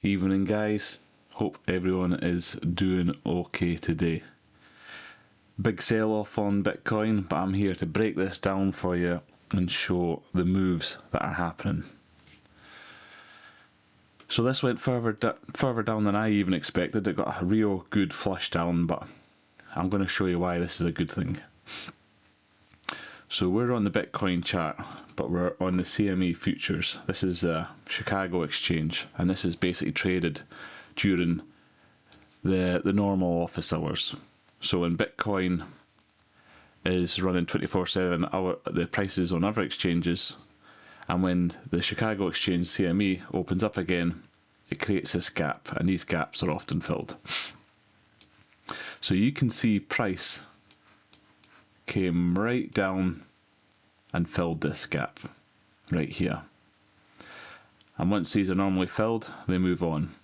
Evening, guys. Hope everyone is doing okay today. Big sell off on Bitcoin, but I'm here to break this down for you and show the moves that are happening. So this went further down than I even expected. It got a real good flush down, but I'm going to show you why this is a good thing. So we're on the Bitcoin chart, but we're on the CME futures. This is a Chicago exchange, and this is basically traded during the normal office hours. So when Bitcoin is running 24/7, the prices on other exchanges, and when the Chicago exchange CME opens up again, it creates this gap, and these gaps are often filled. So you can see price came right down and filled this gap right here. And once these are normally filled, they move on.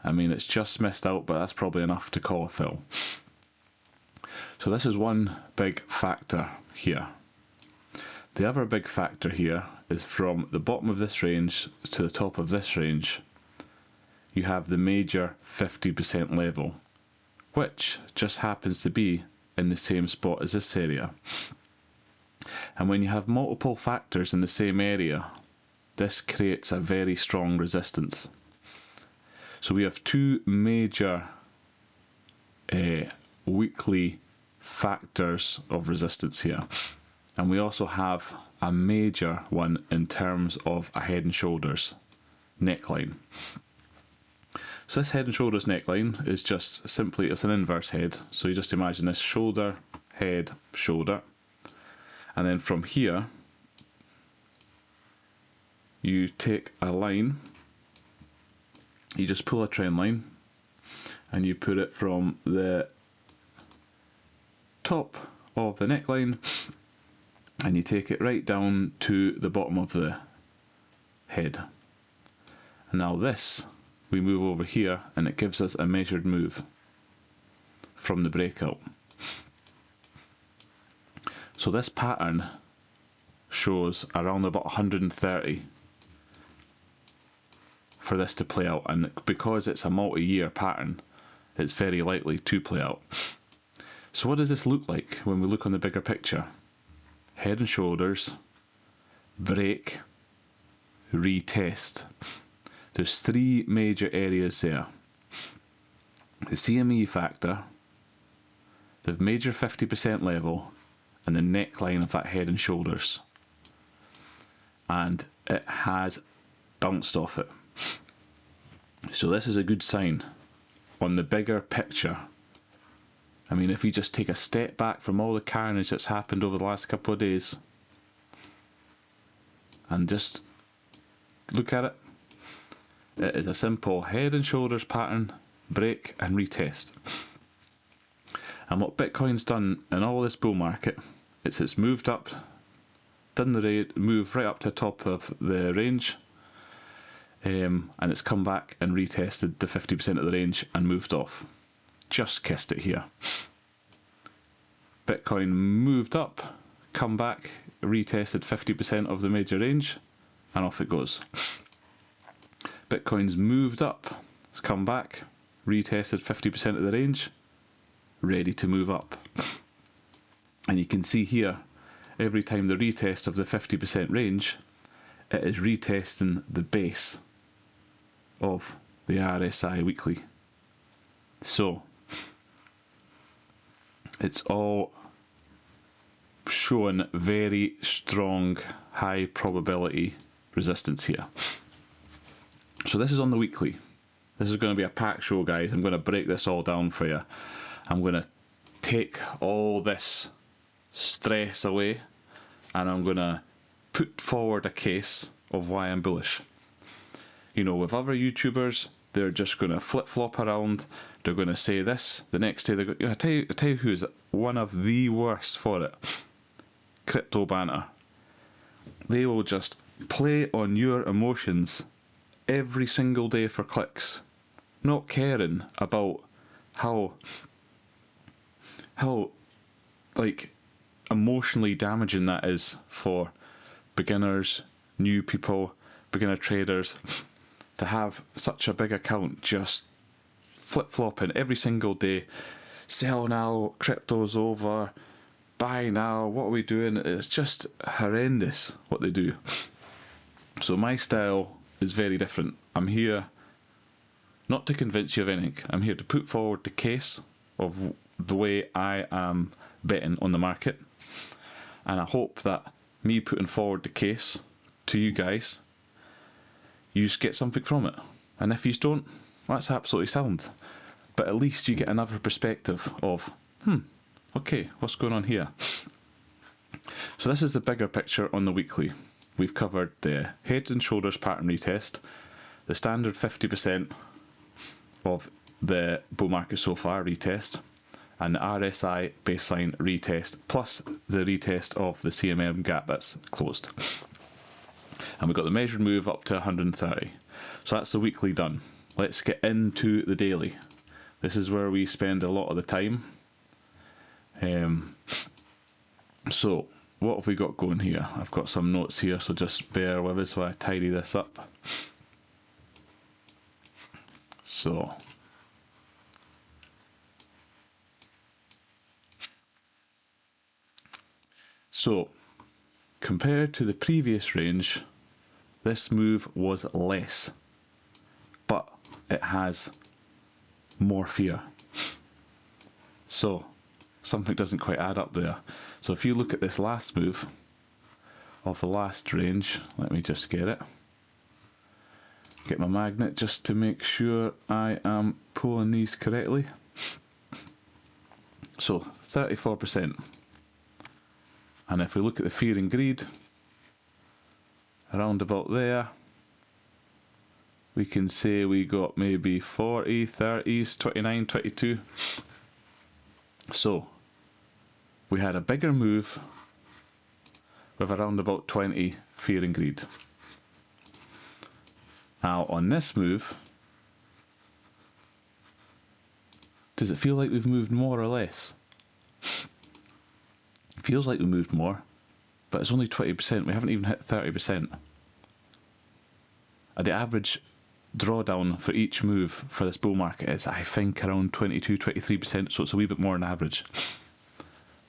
I mean, it's just missed out, but that's probably enough to call a fill. So this is one big factor here. The other big factor here is from the bottom of this range to the top of this range, you have the major 50% level, which just happens to be in the same spot as this area. And when you have multiple factors in the same area, this creates a very strong resistance. So we have two major weekly factors of resistance here, and we also have a major one in terms of a head and shoulders neckline. So this head and shoulders neckline is just simply, it's an inverse head. So you just imagine this shoulder, head, shoulder. And then from here, you take a line, you just pull a trend line, and you put it from the top of the neckline, and you take it right down to the bottom of the head. And now this, we move over here, and it gives us a measured move from the breakout. So this pattern shows around about 130 for this to play out, and because it's a multi-year pattern, it's very likely to play out. So what does this look like when we look on the bigger picture? Head and shoulders, break, retest. There's three major areas there. The CME factor, the major 50% level, and the neckline of that head and shoulders. And it has bounced off it. So this is a good sign on the bigger picture. I mean, if you just take a step back from all the carnage that's happened over the last couple of days and just look at it, it is a simple head and shoulders pattern, break and retest. And what Bitcoin's done in all this bull market, it's moved up, done the move right up to the top of the range, and it's come back and retested the 50% of the range and moved off. Just kissed it here. Bitcoin moved up, come back, retested 50% of the major range, and off it goes. Bitcoin's moved up, it's come back, retested 50% of the range, ready to move up. And you can see here, every time the retest of the 50% range, it is retesting the base of the RSI weekly. So it's all showing very strong, high probability resistance here. So this is on the weekly. This is going to be a packed show, guys. I'm going to break this all down for you. I'm going to take all this stress away, and I'm going to put forward a case of why I'm bullish. You know, with other YouTubers, they're just going to flip-flop around. They're going to say this, the next day they're going to... I tell you who's one of the worst for it. Crypto banter. They will just play on your emotions every single day for clicks, not caring about how like emotionally damaging that is for beginners, new people, beginner traders. to have such a big account just flip-flopping every single day. Sell now, crypto's over, buy now, what are we doing? It's just horrendous what they do. So my style is very different. I'm here not to convince you of anything. I'm here to put forward the case of the way I am betting on the market. And I hope that me putting forward the case to you guys, you just get something from it. And if you don't, that's absolutely sound. But at least you get another perspective of, okay, what's going on here? So this is the bigger picture on the weekly. We've covered the heads and shoulders pattern retest, the standard 50% of the bull market so far retest, and the RSI baseline retest, plus the retest of the CMM gap that's closed. And we've got the measured move up to 130. So that's the weekly done. Let's get into the daily. This is where we spend a lot of the time. So what have we got going here? I've got some notes here, so just bear with us while I tidy this up. So compared to the previous range, this move was less, but it has more fear. So something doesn't quite add up there. So if you look at this last move of the last range, let me just get my magnet just to make sure I am pulling these correctly. So 34%. And if we look at the fear and greed, around about there, we can say we got maybe 40, 30s, 29, 22. So we had a bigger move with around about 20 fear and greed. Now on this move, does it feel like we've moved more or less? It feels like we moved more, but it's only 20%. We haven't even hit 30%. The average drawdown for each move for this bull market is, I think, around 22, 23%, so it's a wee bit more than average.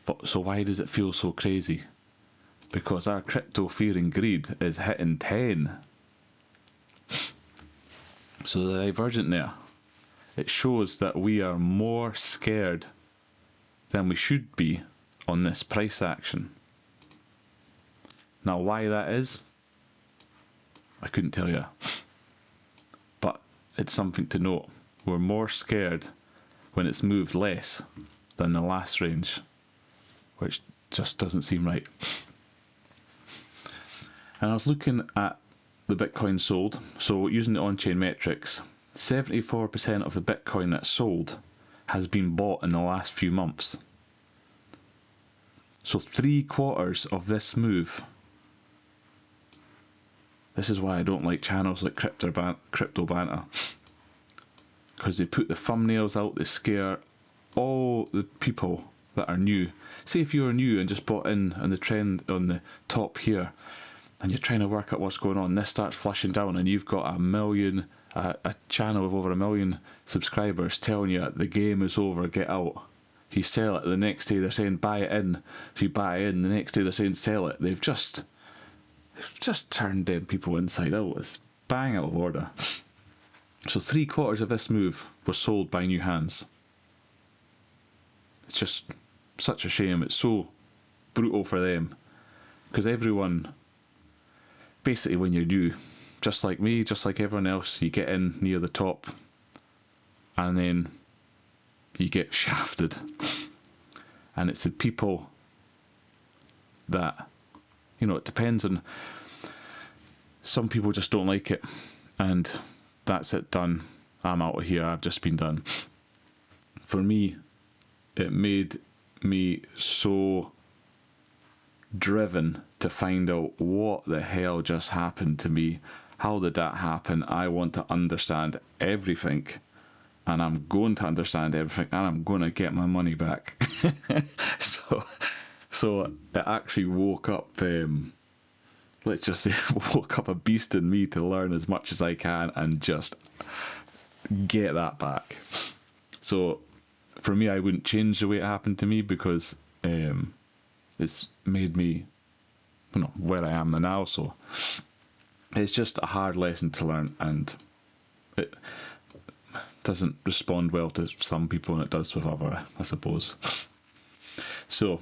But so why does it feel so crazy? Because our crypto fear and greed is hitting 10. So the divergent there, it shows that we are more scared than we should be on this price action. Now why that is, I couldn't tell you. But it's something to note. We're more scared when it's moved less than the last range, which just doesn't seem right. And I was looking at the Bitcoin sold, so using the on-chain metrics, 74% of the Bitcoin that's sold has been bought in the last few months. So 3/4 of this move. This is why I don't like channels like Crypto Banter, because they put the thumbnails out, they scare all the people that are new. Say if you're new and just bought in on the trend on the top here, and you're trying to work out what's going on, this starts flushing down and you've got a channel with over 1 million subscribers telling you the game is over, get out. You sell it, the next day they're saying buy it in. If you buy in, the next day they're saying sell it. They've just turned dead people inside out. It's bang out of order. So 3/4 of this move was sold by new hands. It's just such a shame. It's so brutal for them, because everyone, basically when you're new, just like me, just like everyone else, you get in near the top and then you get shafted. And it's the people that, it depends on, some people just don't like it, and that's it, done. I'm out of here, I've just been done. For me, it made me so driven to find out what the hell just happened to me. How did that happen? I want to understand everything, and I'm going to understand everything, and I'm going to get my money back. So it actually woke up let's just say, woke up a beast in me to learn as much as I can and just get that back. So for me, I wouldn't change the way it happened to me, because it's made me, where I am now. So it's just a hard lesson to learn, and it doesn't respond well to some people, and it does with other, I suppose. So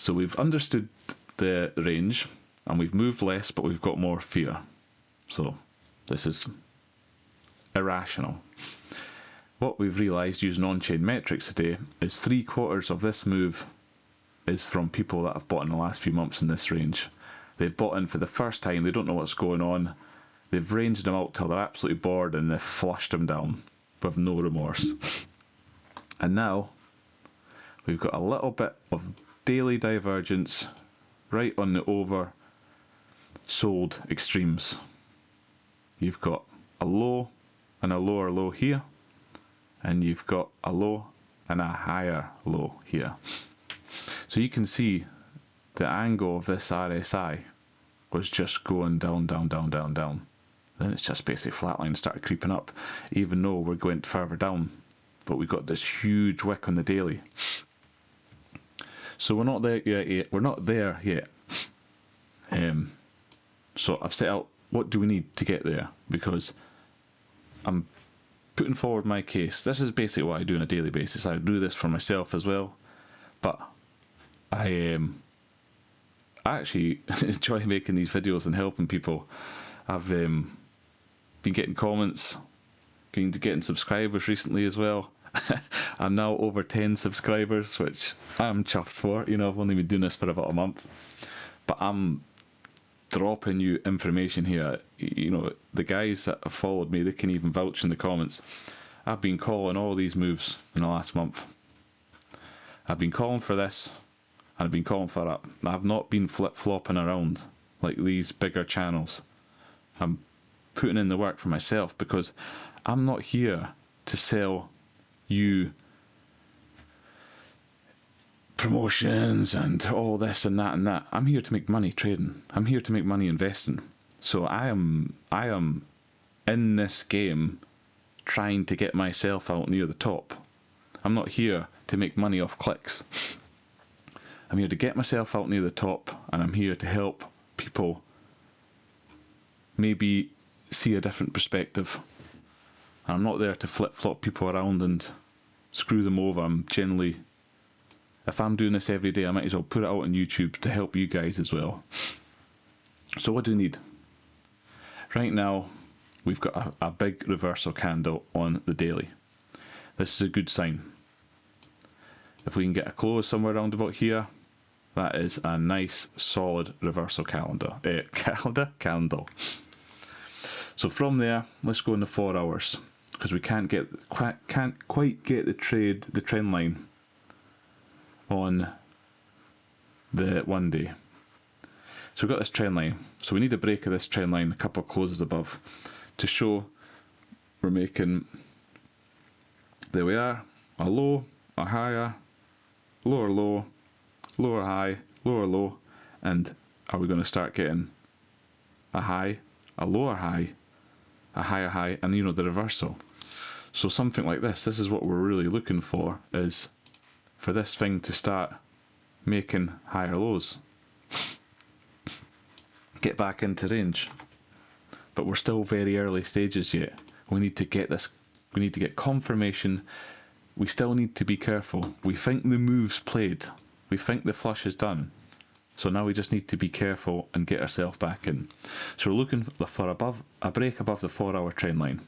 we've understood the range, and we've moved less, but we've got more fear. So this is irrational. What we've realised using on-chain metrics today is 3/4 of this move is from people that have bought in the last few months in this range. They've bought in for the first time, they don't know what's going on, they've ranged them out till they're absolutely bored, and they've flushed them down with no remorse. And now we've got a little bit of daily divergence right on the oversold extremes. You've got a low and a lower low here, and you've got a low and a higher low here. So you can see the angle of this RSI was just going down, down, down, down, down. Then it's just basically flatline, started creeping up, even though we're going further down. But we've got this huge wick on the daily. So we're not there yet. We're not there yet. So I've set out what do we need to get there, because I'm putting forward my case. This is basically what I do on a daily basis. I do this for myself as well, but I actually enjoy making these videos and helping people. I've been getting comments, getting subscribers recently as well. I'm now over 10 subscribers, which I'm chuffed for. I've only been doing this for about a month, but I'm dropping you information here. The guys that have followed me, they can even vouch in the comments. I've been calling all these moves in the last month. I've been calling for this, and I've been calling for that. I've not been flip-flopping around like these bigger channels. I'm putting in the work for myself, because I'm not here to sell you promotions and all this and that and that. I'm here to make money trading. I'm here to make money investing. So I am in this game trying to get myself out near the top. I'm not here to make money off clicks. I'm here to get myself out near the top, and I'm here to help people maybe see a different perspective. I'm not there to flip-flop people around and screw them over. I'm generally, if I'm doing this every day, I might as well put it out on YouTube to help you guys as well. So what do we need? Right now, we've got a big reversal candle on the daily. This is a good sign. If we can get a close somewhere around about here, that is a nice solid reversal candle. So from there, let's go in the 4 hours, because we can't quite get the trend line on the 1 day. So we've got this trend line. So we need a break of this trend line, a couple of closes above, to show we're making, there we are, a low, a higher, lower low, lower high, lower low, and are we going to start getting a high, a lower high, a higher high, and the reversal. So something like this is what we're really looking for, is for this thing to start making higher lows. Get back into range. But we're still very early stages yet. We need to get this, we need to get confirmation. We still need to be careful. We think the move's played. We think the flush is done. So now we just need to be careful and get ourselves back in. So we're looking for a break above the 4 hour trend line.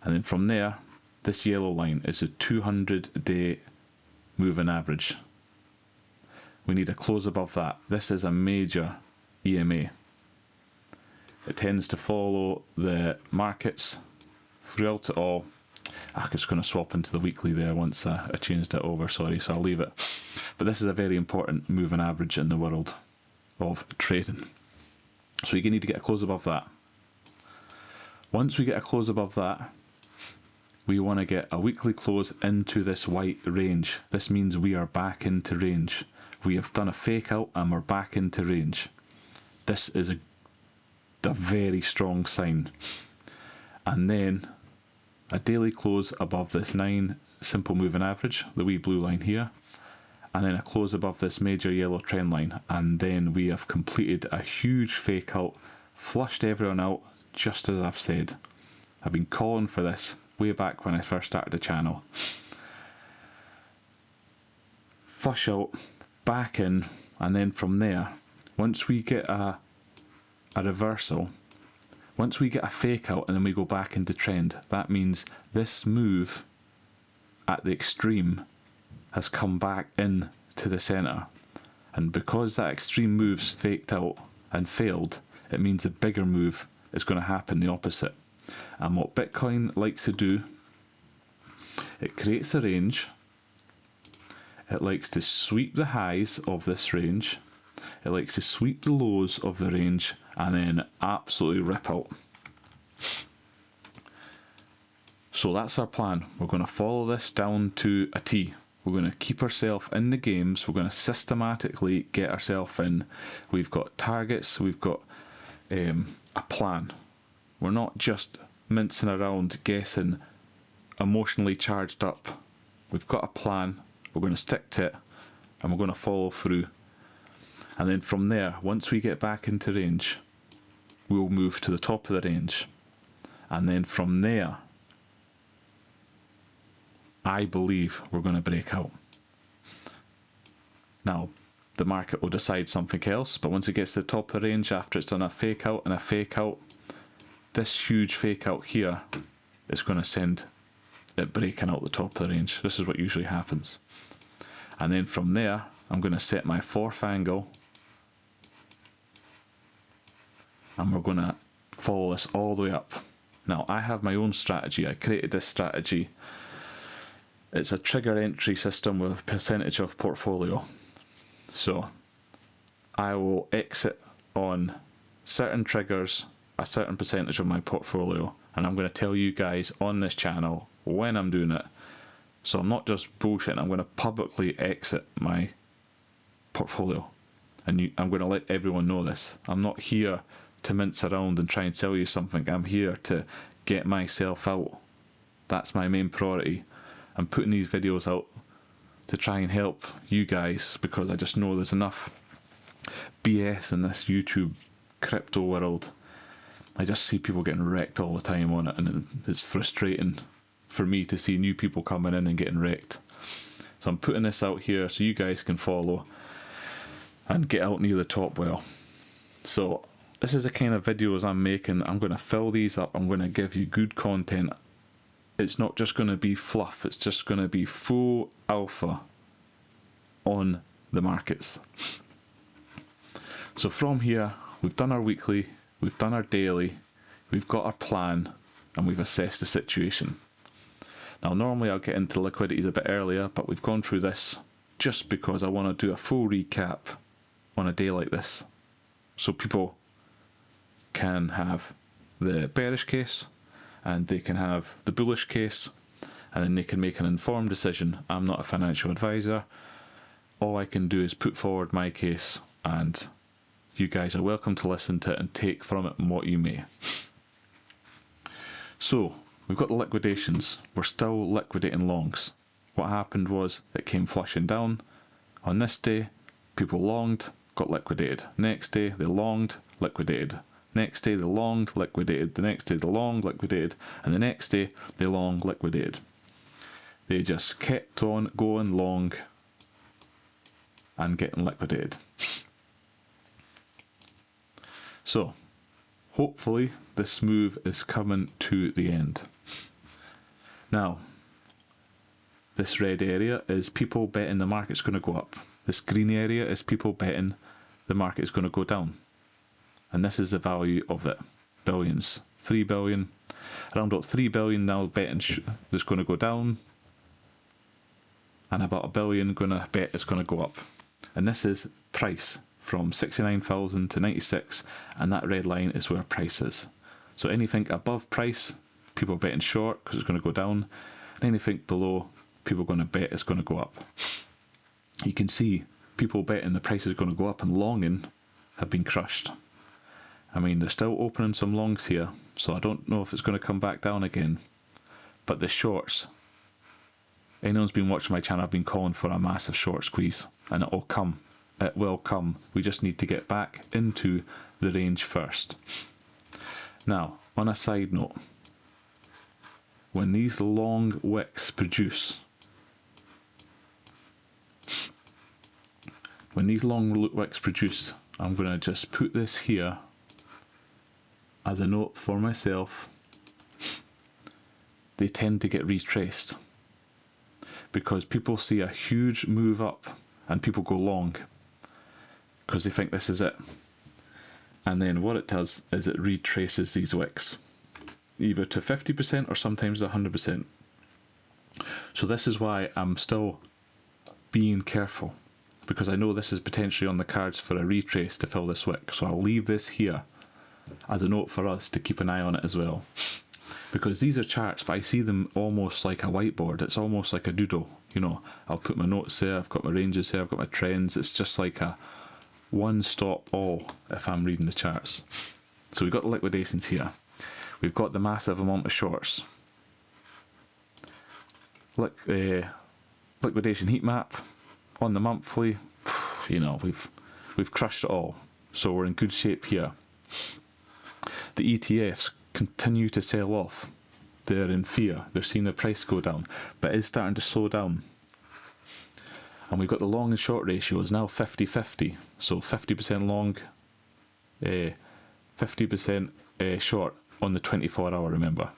And then from there, this yellow line is a 200-day moving average. We need a close above that. This is a major EMA. It tends to follow the markets throughout it all. I'm just going to swap into the weekly there once I changed it over, sorry, so I'll leave it. But this is a very important moving average in the world of trading. So you need to get a close above that. Once we get a close above that, we want to get a weekly close into this white range. This means we are back into range. We have done a fake out and we're back into range. This is a very strong sign. And then a daily close above this 9 simple moving average, the wee blue line here, and then a close above this major yellow trend line, and then we have completed a huge fake out, flushed everyone out, just as I've said. I've been calling for this way back when I first started the channel. Flush out, back in, and then from there, once we get a reversal, once we get a fake out and then we go back into trend, that means this move at the extreme has come back in to the centre. And because that extreme move's faked out and failed, it means a bigger move is going to happen the opposite. And what Bitcoin likes to do, it creates a range. It likes to sweep the highs of this range. It likes to sweep the lows of the range and then absolutely rip out. So that's our plan. We're going to follow this down to a T. We're going to keep ourselves in the games. We're going to systematically get ourselves in. We've got targets. We've got a plan. We're not just mincing around, guessing, emotionally charged up. We've got a plan. We're going to stick to it, and we're going to follow through. And then from there, once we get back into range, we'll move to the top of the range. And then from there, I believe we're going to break out. Now, the market will decide something else, but once it gets to the top of the range, after it's done a fake out and a fake out, this huge fake out here is going to send it breaking out the top of the range. This is what usually happens. And then from there, I'm going to set my 4th angle, and we're going to follow this all the way up. Now, I have my own strategy. I created this strategy. It's a trigger entry system with a percentage of portfolio. So I will exit on certain triggers, a certain percentage of my portfolio, and I'm going to tell you guys on this channel when I'm doing it. So I'm not just bullshitting, I'm going to publicly exit my portfolio. And I'm going to let everyone know this. I'm not here to mince around and try and sell you something. I'm here to get myself out. That's my main priority. I'm putting these videos out to try and help you guys, because I just know there's enough BS in this YouTube crypto world. I just see people getting wrecked all the time on it, and it's frustrating for me to see new people coming in and getting wrecked. So I'm putting this out here so you guys can follow and get out near the top well. So this is the kind of videos I'm making. I'm going to fill these up. I'm going to give you good content. It's not just going to be fluff. It's just going to be full alpha on the markets. So from here, we've done our weekly, we've done our daily, we've got our plan, and we've assessed the situation. Now normally I'll get into liquidities a bit earlier, but we've gone through this just because I want to do a full recap on a day like this, so people can have the bearish case and they can have the bullish case, and then they can make an informed decision. I'm not a financial advisor. All I can do is put forward my case, and you guys are welcome to listen to it and take from it what you may. So we've got the liquidations. We're still liquidating longs. What happened was it came flushing down. On this day, people longed, got liquidated. Next day, they longed, liquidated. Next day, they longed, liquidated. The next day, they longed, liquidated. And the next day, they longed, liquidated. They just kept on going long and getting liquidated. So, hopefully, this move is coming to the end. Now, this red area is people betting the market's going to go up. This green area is people betting the market is going to go down. And this is the value of it. Billions. 3 billion. Around about 3 billion now betting that's going to go down. And about 1 billion going to bet it's going to go up. And this is price from 69,000 to 96, and that red line is where price is. So anything above price, people are betting short because it's going to go down. And anything below, people are going to bet it's going to go up. You can see people betting the price is going to go up and longing have been crushed. I mean, they're still opening some longs here, so I don't know if it's going to come back down again. But the shorts, anyone's been watching my channel, I've been calling for a massive short squeeze, and it will come. It will come. We just need to get back into the range first. Now, on a side note, when these long wicks produce, I'm going to just put this here as a note for myself. They tend to get retraced because people see a huge move up and people go long because they think this is it. And then what it does is it retraces these wicks either to 50% or sometimes 100%. So this is why I'm still being careful, because I know this is potentially on the cards for a retrace to fill this wick. So I'll leave this here as a note for us to keep an eye on it as well, because these are charts, but I see them almost like a whiteboard. It's almost like a doodle, you know. I'll put my notes there, I've got my ranges there, I've got my trends. It's just like a one stop all if I'm reading the charts. So we've got the liquidations here, we've got the massive amount of shorts, liquidation heat map on the monthly. You know, we've crushed it all, so we're in good shape here. The ETFs continue to sell off. They're in fear, they're seeing the price go down, but it's starting to slow down. And we've got the long and short ratio is now 50-50, so 50% long, 50% short on the 24-hour, remember.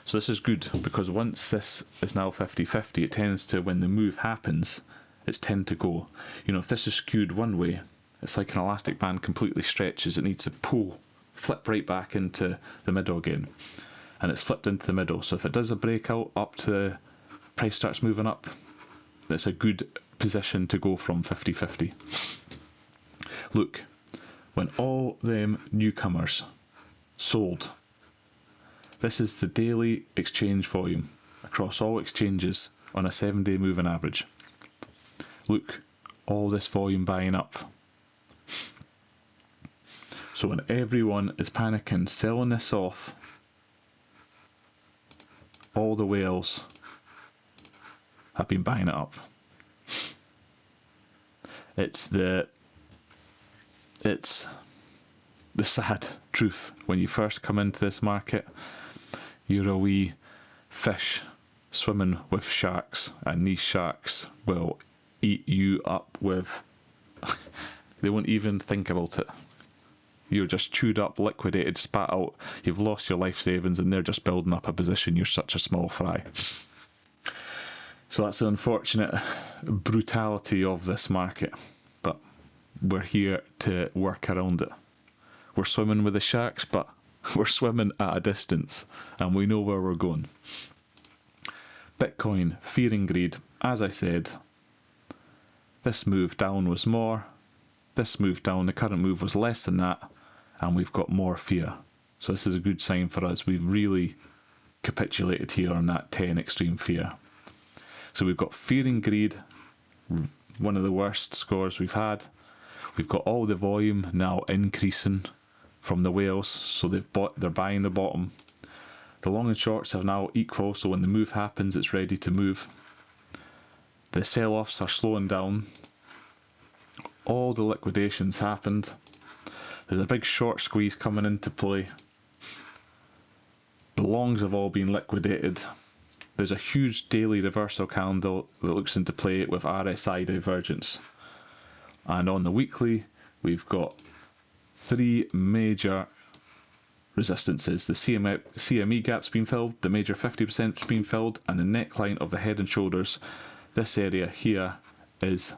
So this is good, because once this is now 50-50, it tends to, when the move happens, it's tend to go. You know, if this is skewed one way, it's like an elastic band completely stretches, it needs to pull, flip right back into the middle again. And it's flipped into the middle, so if it does a breakout up to price starts moving up, it's a good position to go from 50-50. Look, when all them newcomers sold, this is the daily exchange volume across all exchanges on a 7-day moving average. Look, all this volume buying up. So when everyone is panicking, selling this off, all the whales have been buying it up. It's the sad truth. When you first come into this market, you're a wee fish swimming with sharks, and these sharks will eat you up with they won't even think about it. You're just chewed up, liquidated, spat out, you've lost your life savings, and they're just building up a position. You're such a small fry. So that's the unfortunate brutality of this market, but we're here to work around it. We're swimming with the sharks, but we're swimming at a distance, and we know where we're going. Bitcoin, fear and greed. As I said, this move down was more, this move down, the current move was less than that, and we've got more fear. So this is a good sign for us. We've really capitulated here on that 10 extreme fear. So we've got fear and greed, one of the worst scores we've had. We've got all the volume now increasing from the whales, so they're buying the bottom. The long and shorts are now equal, so when the move happens, it's ready to move. The sell-offs are slowing down. All the liquidations happened. There's a big short squeeze coming into play. The longs have all been liquidated. There's a huge daily reversal candle that looks into play with RSI divergence. And on the weekly, we've got 3 major resistances. The CME gap's been filled, the major 50%'s been filled, and the neckline of the head and shoulders, this area here, is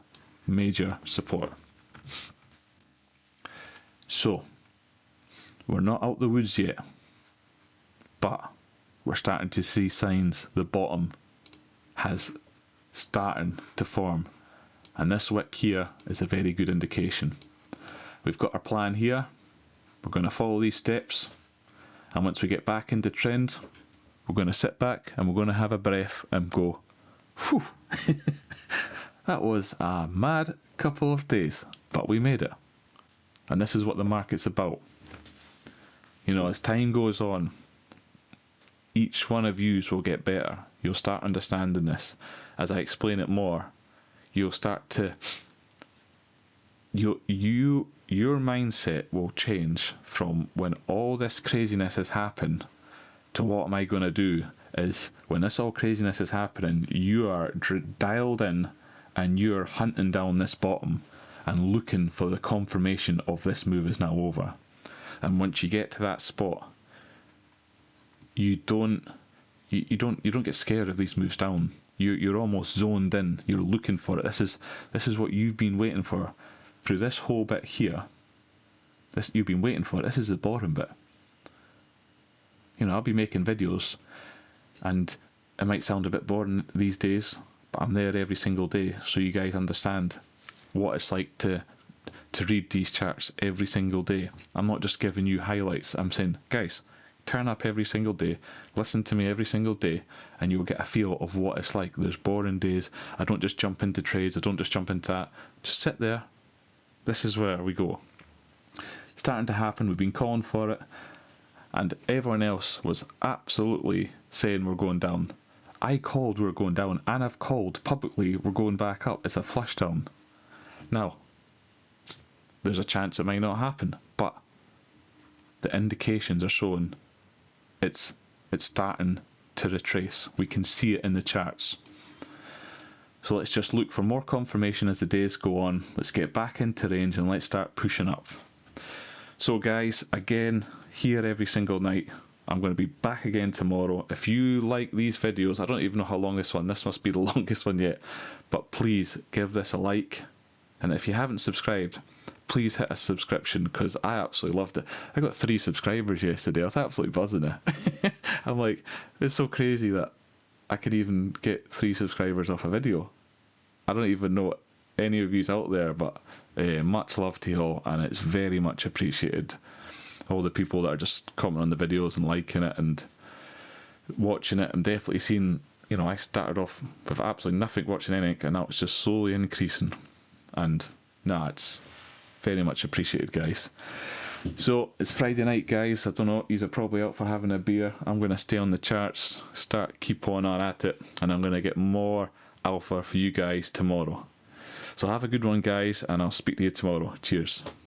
major support. So, we're not out the woods yet, but we're starting to see signs the bottom has starting to form, and this wick here is a very good indication. We've got our plan here, we're going to follow these steps, and once we get back into trend, we're going to sit back and we're going to have a breath and go, whew. That was a mad couple of days, but we made it. And this is what the market's about. You know, as time goes on, each one of yous will get better. You'll start understanding this. As I explain it more, you'll start to... Your mindset will change from when all this craziness has happened to what am I going to do, is when this all craziness is happening, you are dialed in and you're hunting down this bottom and looking for the confirmation of this move is now over. And once you get to that spot, you don't get scared of these moves down. You're almost zoned in. You're looking for it. This is what you've been waiting for through this whole bit here. You've been waiting for it. This is the bottom bit. You know, I'll be making videos, and it might sound a bit boring these days, but I'm there every single day, so you guys understand what it's like to read these charts every single day. I'm not just giving you highlights. I'm saying, guys, turn up every single day, listen to me every single day, and you'll get a feel of what it's like. There's boring days. I don't just jump into trades. I don't just jump into that. Just sit there. This is where we go. It's starting to happen. We've been calling for it, and everyone else was absolutely saying we're going down. I called we're going down, and I've called publicly we're going back up. It's a flush down. Now, there's a chance it might not happen, but the indications are showing it's starting to retrace. We can see it in the charts. So let's just look for more confirmation as the days go on. Let's get back into range and let's start pushing up. So guys, again, here every single night. I'm going to be back again tomorrow. If you like these videos, I don't even know how long this must be the longest one yet, but please give this a like. And if you haven't subscribed, please hit a subscription, because I absolutely loved it. I got 3 subscribers yesterday. I was absolutely buzzing it. I'm like, it's so crazy that I could even get 3 subscribers off a video. I don't even know any of yous out there, but much love to you all, and it's very much appreciated. All the people that are just commenting on the videos and liking it and watching it, and definitely seeing, you know, I started off with absolutely nothing watching anything, and now it's just slowly increasing. And nah, it's very much appreciated, guys. So it's Friday night, guys. I don't know, you're probably out for having a beer. I'm going to stay on the charts, keep on at it, and I'm going to get more alpha for you guys tomorrow. So have a good one, guys, and I'll speak to you tomorrow. Cheers.